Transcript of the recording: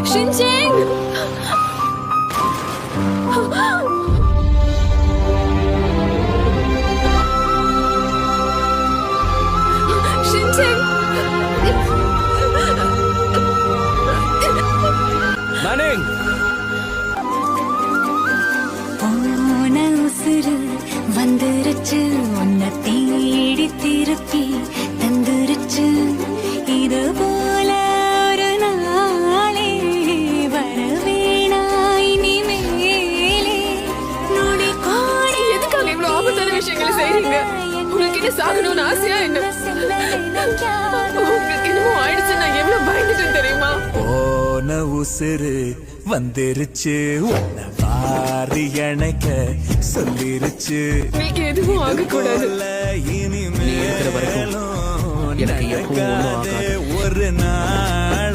ஷின்சேங் ஷின்சேங் morning. போன உசுறு வந்துருச்சு உன்னை தேடி திருப்பி தந்துருச்சு இது போல ஒரு நாளே வரவேணாய் நீ மேலே நொடி கோடி எதுக்காக இவ்வளவு ஆபத்தான விஷயங்களை செய்றீங்க? உங்களுக்கு என்ன சாகணும்னு ஆசையா என்ன? உங்களுக்கு என்னமோ ஆயிடுச்சு, நான் எவ்வளவு பயந்துட்டேன் தெரியுமா? போன உசுறு வந்துருச்சு உன்னை வாரி அணைக்க சொல்லிருச்சு. உங்களுக்கு எதுவும் ஆகக்கூடாது. நீ இருக்கிற வரைக்கும் எனக்கு எப்பவும் ஒண்ணும் ஆகாது. ஒரு நாள்